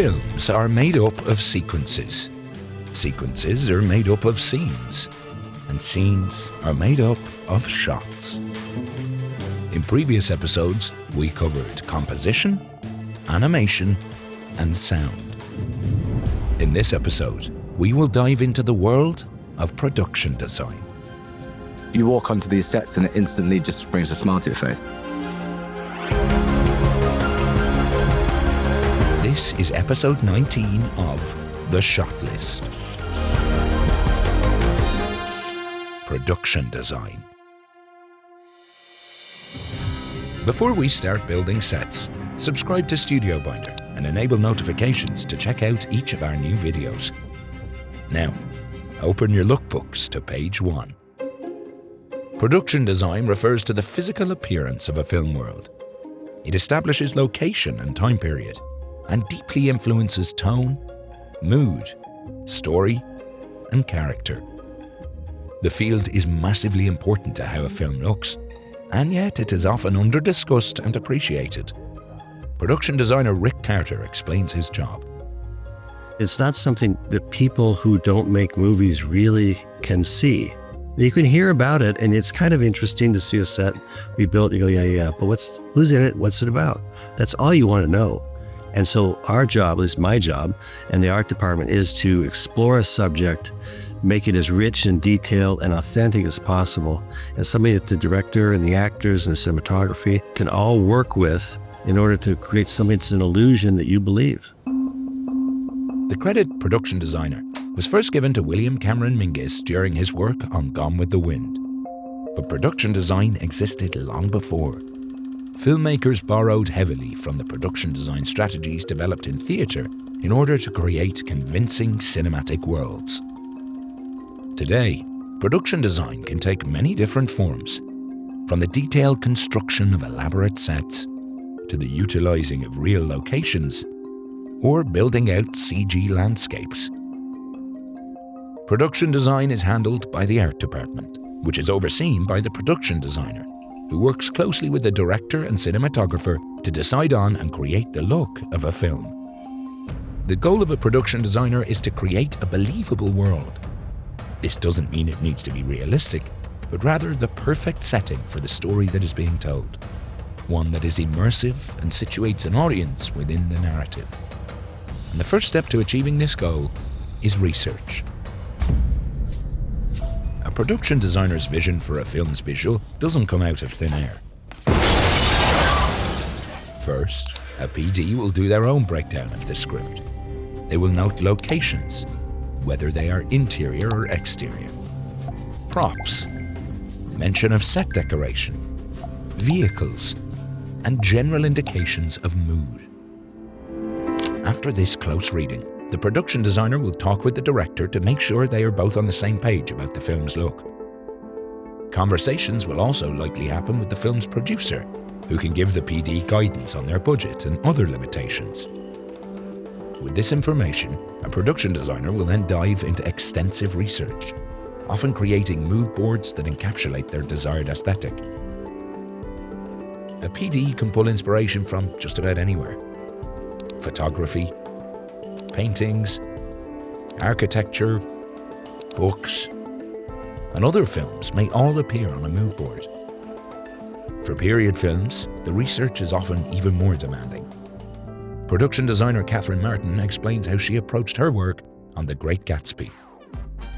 Films are made up of sequences. Sequences are made up of scenes. And scenes are made up of shots. In previous episodes, we covered composition, animation, and sound. In this episode, we will dive into the world of production design. You walk onto these sets and it instantly just brings a smile to your face. This is episode 19 of The Shot List. Production design. Before we start building sets, subscribe to StudioBinder and enable notifications to check out each of our new videos. Now, open your lookbooks to page 1. Production design refers to the physical appearance of a film world. It establishes location and time period, and deeply influences tone, mood, story, and character. The field is massively important to how a film looks, and yet it is often under-discussed and appreciated. Production designer Rick Carter explains his job. It's not something that people who don't make movies really can see. You can hear about it, and it's kind of interesting to see a set we built. You go, yeah, but who's in it? What's it about? That's all you want to know. And so our job, at least my job, and the art department is to explore a subject, make it as rich and detailed and authentic as possible, and something that the director and the actors and the cinematography can all work with in order to create something that's an illusion that you believe. The credit production designer was first given to William Cameron Mingus during his work on Gone with the Wind. But production design existed long before. Filmmakers borrowed heavily from the production design strategies developed in theatre in order to create convincing cinematic worlds. Today, production design can take many different forms, from the detailed construction of elaborate sets to the utilizing of real locations or building out CG landscapes. Production design is handled by the art department, which is overseen by the production designer, who works closely with the director and cinematographer to decide on and create the look of a film. The goal of a production designer is to create a believable world. This doesn't mean it needs to be realistic, but rather the perfect setting for the story that is being told. One that is immersive and situates an audience within the narrative. And the first step to achieving this goal is research. A production designer's vision for a film's visual doesn't come out of thin air. First, a PD will do their own breakdown of the script. They will note locations, whether they are interior or exterior, props, mention of set decoration, vehicles, and general indications of mood. After this close reading, the production designer will talk with the director to make sure they are both on the same page about the film's look. Conversations will also likely happen with the film's producer, who can give the PD guidance on their budget and other limitations. With this information, a production designer will then dive into extensive research, often creating mood boards that encapsulate their desired aesthetic. A PD can pull inspiration from just about anywhere. Photography, paintings, architecture, books, and other films may all appear on a mood board. For period films, the research is often even more demanding. Production designer Catherine Martin explains how she approached her work on The Great Gatsby.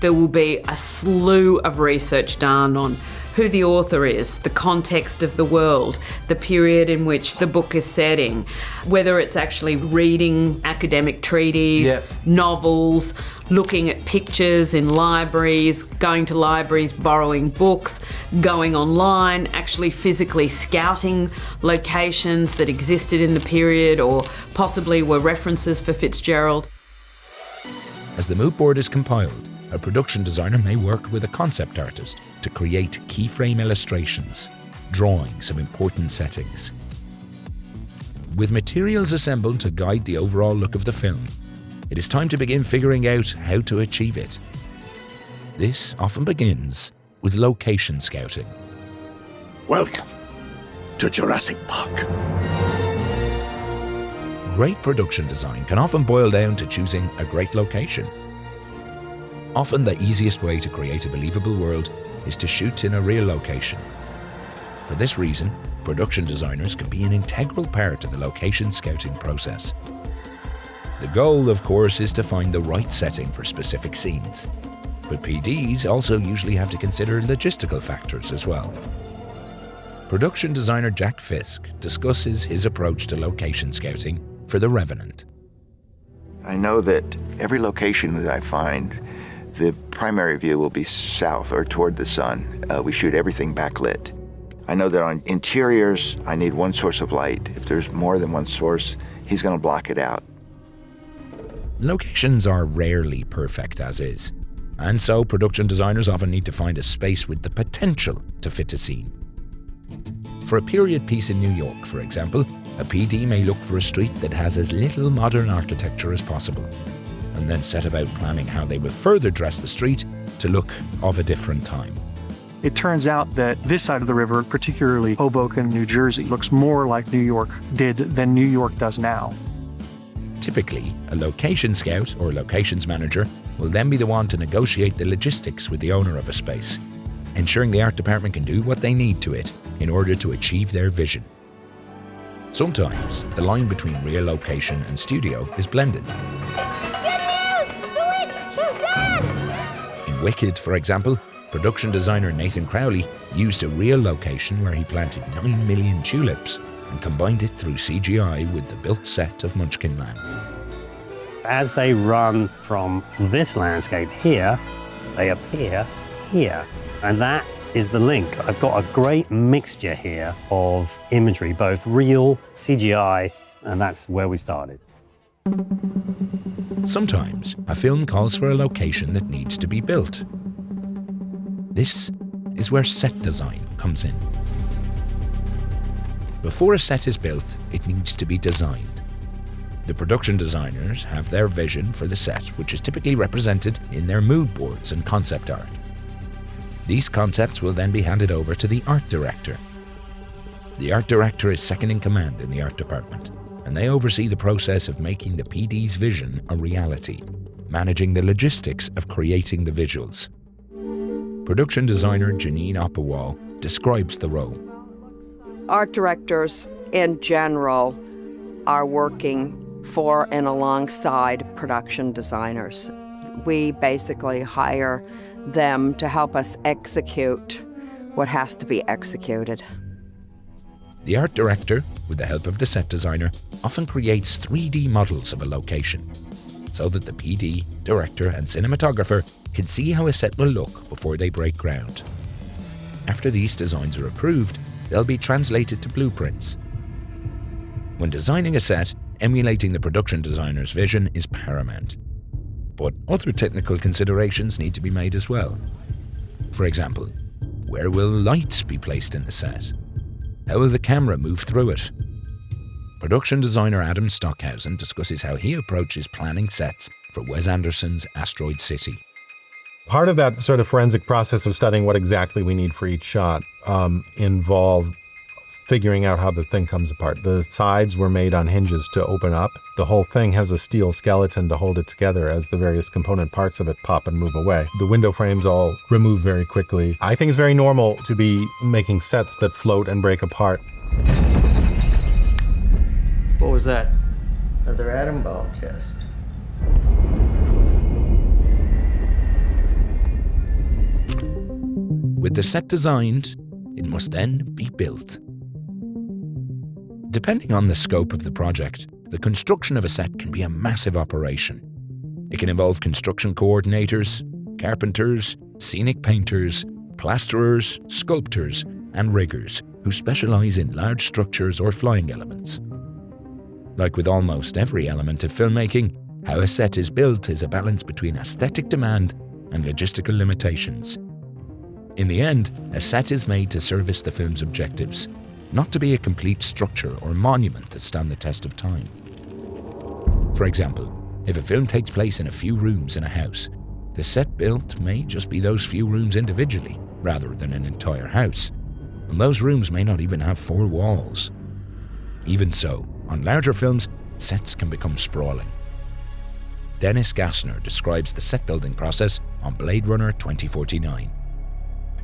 There will be a slew of research done on who the author is, the context of the world, the period in which the book is setting, whether it's actually reading academic treatises, novels, looking at pictures in libraries, going to libraries, borrowing books, going online, actually physically scouting locations that existed in the period or possibly were references for Fitzgerald. As the mood board is compiled, a production designer may work with a concept artist to create keyframe illustrations, drawings of important settings. With materials assembled to guide the overall look of the film, it is time to begin figuring out how to achieve it. This often begins with location scouting. Welcome to Jurassic Park. great production design can often boil down to choosing a great location. Often the easiest way to create a believable world is to shoot in a real location. For this reason, production designers can be an integral part of the location scouting process. The goal, of course, is to find the right setting for specific scenes. But PDs also usually have to consider logistical factors as well. Production designer Jack Fisk discusses his approach to location scouting for The Revenant. I know that every location that I find, the primary view will be south or toward the sun. We shoot everything backlit. I know that on interiors, I need one source of light. If there's more than one source, he's going to block it out. Locations are rarely perfect as is, and so production designers often need to find a space with the potential to fit a scene. For a period piece in New York, for example, a PD may look for a street that has as little modern architecture as possible, and then set about planning how they will further dress the street to look of a different time. It turns out that this side of the river, particularly Hoboken, New Jersey, looks more like New York did than New York does now. Typically, a location scout or locations manager will then be the one to negotiate the logistics with the owner of a space, ensuring the art department can do what they need to it in order to achieve their vision. Sometimes, the line between real location and studio is blended. Good news! The witch! She's dead! In Wicked, for example, production designer Nathan Crowley used a real location where he planted 9 million tulips and combined it through CGI with the built set of Munchkinland. As they run from this landscape here, they appear here. And that is the link. I've got a great mixture here of imagery, both real, CGI, and that's where we started. Sometimes, a film calls for a location that needs to be built. This is where set design comes in. Before a set is built, it needs to be designed. The production designers have their vision for the set, which is typically represented in their mood boards and concept art. These concepts will then be handed over to the art director. The art director is second in command in the art department, and they oversee the process of making the PD's vision a reality, managing the logistics of creating the visuals. Production designer Janine Oppawal describes the role. Art directors, in general, are working for and alongside production designers. We basically hire them to help us execute what has to be executed. The art director, with the help of the set designer, often creates 3D models of a location, so that the PD, director, and cinematographer can see how a set will look before they break ground. After these designs are approved, they'll be translated to blueprints. When designing a set, emulating the production designer's vision is paramount. But other technical considerations need to be made as well. For example, where will lights be placed in the set? How will the camera move through it? Production designer Adam Stockhausen discusses how he approaches planning sets for Wes Anderson's Asteroid City. Part of that sort of forensic process of studying what exactly we need for each shot involved figuring out how the thing comes apart. The sides were made on hinges to open up. The whole thing has a steel skeleton to hold it together as the various component parts of it pop and move away. The window frames all remove very quickly. I think it's very normal to be making sets that float and break apart. What was that? Another atom bomb test. With the set designed, it must then be built. Depending on the scope of the project, the construction of a set can be a massive operation. It can involve construction coordinators, carpenters, scenic painters, plasterers, sculptors, and riggers who specialize in large structures or flying elements. Like with almost every element of filmmaking, how a set is built is a balance between aesthetic demand and logistical limitations. In the end, a set is made to service the film's objectives, not to be a complete structure or monument that stand the test of time. For example, if a film takes place in a few rooms in a house, the set built may just be those few rooms individually, rather than an entire house, and those rooms may not even have 4 walls. Even so, on larger films, sets can become sprawling. Dennis Gassner describes the set building process on Blade Runner 2049.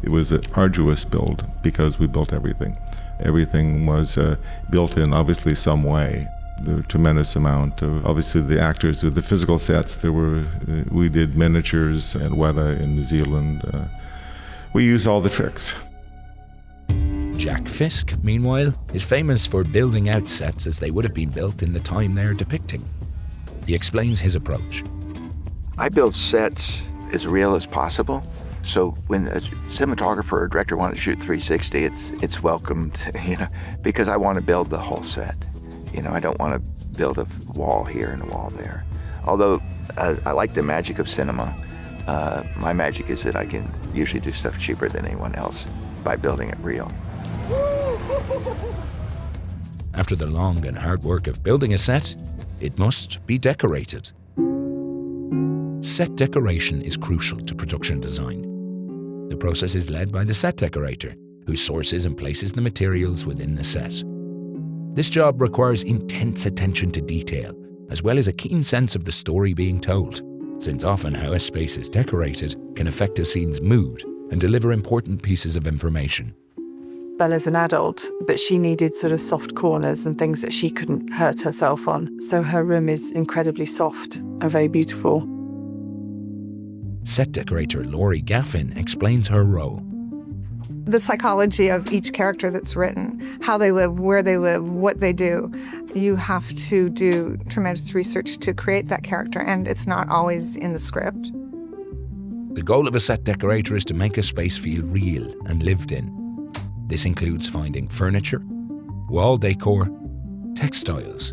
It was an arduous build because we built everything. Everything was built in obviously some way. There were a tremendous amount of, obviously the actors with the physical sets. We did miniatures and Weta in New Zealand. We used all the tricks. Jack Fisk, meanwhile, is famous for building out sets as they would have been built in the time they're depicting. He explains his approach. I build sets as real as possible. So when a cinematographer or director wants to shoot 360, it's welcomed, because I want to build the whole set. I don't want to build a wall here and a wall there. Although I like the magic of cinema, my magic is that I can usually do stuff cheaper than anyone else by building it real. After the long and hard work of building a set, it must be decorated. Set decoration is crucial to production design. The process is led by the set decorator, who sources and places the materials within the set. This job requires intense attention to detail, as well as a keen sense of the story being told, since often how a space is decorated can affect a scene's mood and deliver important pieces of information. Bella's an adult, but she needed sort of soft corners and things that she couldn't hurt herself on. So her room is incredibly soft and very beautiful. Set decorator Laurie Gaffin explains her role. The psychology of each character that's written, how they live, where they live, what they do. You have to do tremendous research to create that character, and it's not always in the script. The goal of a set decorator is to make a space feel real and lived in. This includes finding furniture, wall decor, textiles,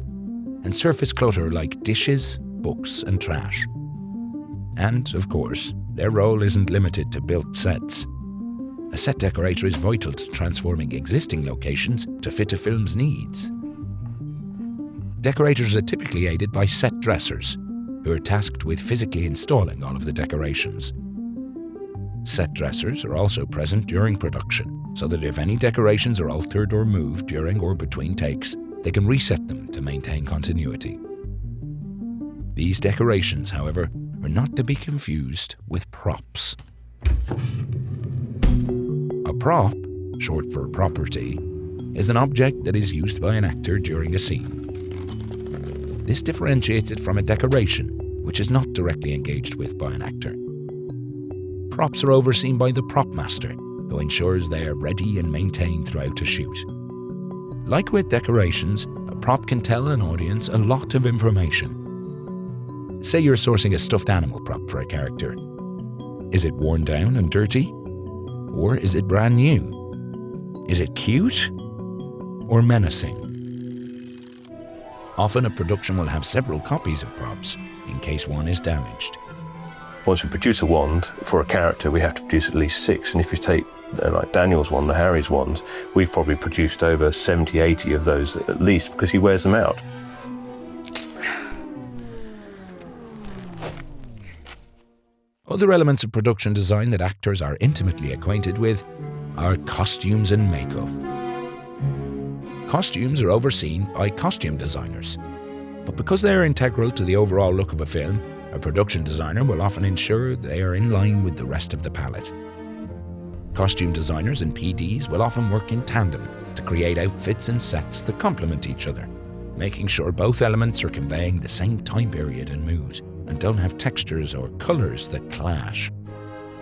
and surface clutter like dishes, books, and trash. And, of course, their role isn't limited to built sets. A set decorator is vital to transforming existing locations to fit a film's needs. Decorators are typically aided by set dressers, who are tasked with physically installing all of the decorations. Set dressers are also present during production, so that if any decorations are altered or moved during or between takes, they can reset them to maintain continuity. These decorations, however, are not to be confused with props. A prop, short for property, is an object that is used by an actor during a scene. This differentiates it from a decoration, which is not directly engaged with by an actor. Props are overseen by the prop master, who ensures they are ready and maintained throughout a shoot. Like with decorations, a prop can tell an audience a lot of information. Say you're sourcing a stuffed animal prop for a character. Is it worn down and dirty? Or is it brand new? Is it cute? Or menacing? Often a production will have several copies of props in case one is damaged. Once we produce a wand for a character, we have to produce at least 6. And if you take like Daniel's wand, the Harry's wands, we've probably produced over 70, 80 of those at least because he wears them out. Other elements of production design that actors are intimately acquainted with are costumes and makeup. Costumes are overseen by costume designers, but because they are integral to the overall look of a film, a production designer will often ensure they are in line with the rest of the palette. Costume designers and PDs will often work in tandem to create outfits and sets that complement each other, making sure both elements are conveying the same time period and mood, and don't have textures or colors that clash.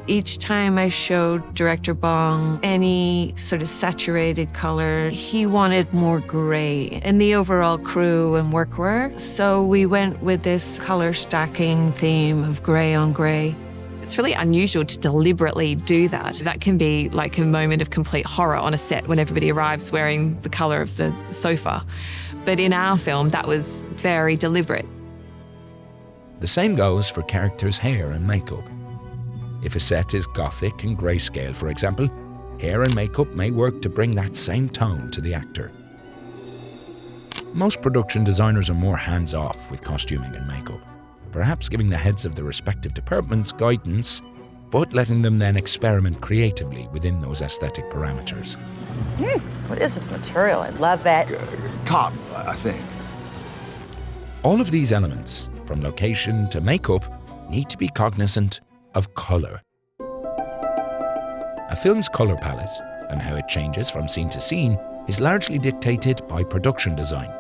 Each time I showed Director Bong any sort of saturated color, he wanted more gray in the overall crew and workwear. So we went with this color stacking theme of gray on gray. It's really unusual to deliberately do that. That can be like a moment of complete horror on a set when everybody arrives wearing the color of the sofa. But in our film, that was very deliberate. The same goes for characters' hair and makeup. If a set is gothic and grayscale, for example, hair and makeup may work to bring that same tone to the actor. Most production designers are more hands-off with costuming and makeup, perhaps giving the heads of the respective departments guidance, but letting them then experiment creatively within those aesthetic parameters. What is this material? I love it. Cotton, I think. All of these elements, from location to makeup, need to be cognizant of colour. A film's colour palette and how it changes from scene to scene is largely dictated by production design.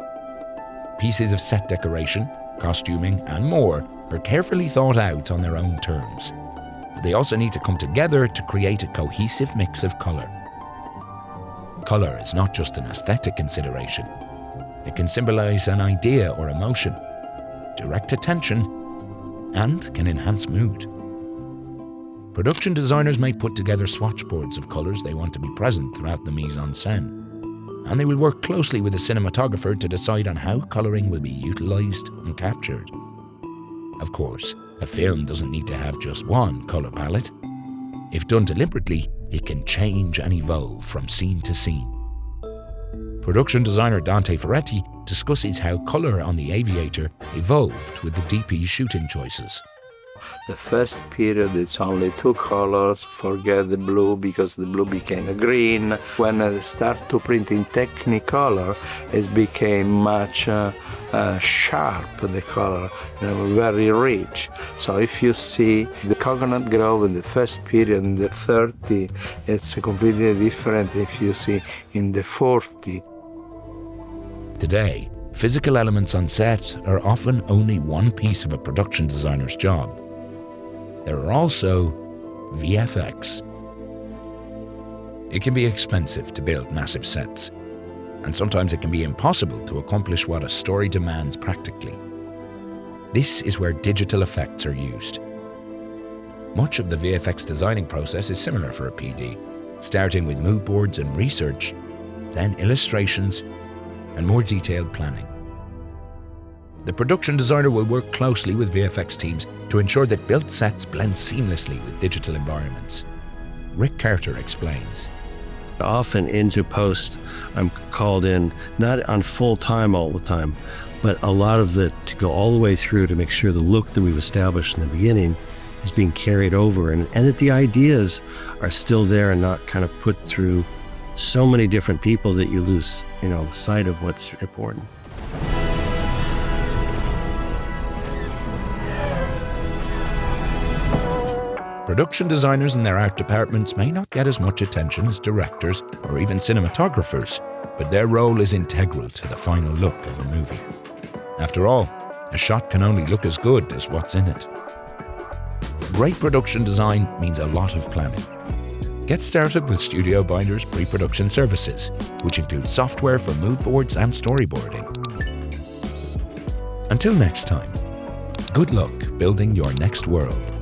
Pieces of set decoration, costuming and more are carefully thought out on their own terms. But they also need to come together to create a cohesive mix of colour. Colour is not just an aesthetic consideration. It can symbolise an idea or emotion, direct attention, and can enhance mood. Production designers may put together swatchboards of colours they want to be present throughout the mise-en-scène, and they will work closely with a cinematographer to decide on how colouring will be utilised and captured. Of course, a film doesn't need to have just one colour palette. If done deliberately, it can change and evolve from scene to scene. Production designer Dante Ferretti discusses how colour on The Aviator evolved with the DP's shooting choices. The first period, it's only two colors, forget the blue because the blue became a green. When I start to print in Technicolor, it became much sharp, the color, very rich. So if you see the Coconut Grove in the first period, in the 30, it's completely different if you see in the 40. Today, physical elements on set are often only one piece of a production designer's job. There are also VFX. It can be expensive to build massive sets, and sometimes it can be impossible to accomplish what a story demands practically. This is where digital effects are used. Much of the VFX designing process is similar for a PD, starting with mood boards and research, then illustrations, and more detailed planning. The production designer will work closely with VFX teams to ensure that built sets blend seamlessly with digital environments. Rick Carter explains. Often into post, I'm called in, not on full time all the time, but a lot of to go all the way through to make sure the look that we've established in the beginning is being carried over and that the ideas are still there and not kind of put through so many different people that you lose, sight of what's important. Production designers and their art departments may not get as much attention as directors or even cinematographers, but their role is integral to the final look of a movie. After all, a shot can only look as good as what's in it. Great production design means a lot of planning. Get started with StudioBinder's pre-production services, which include software for mood boards and storyboarding. Until next time, good luck building your next world.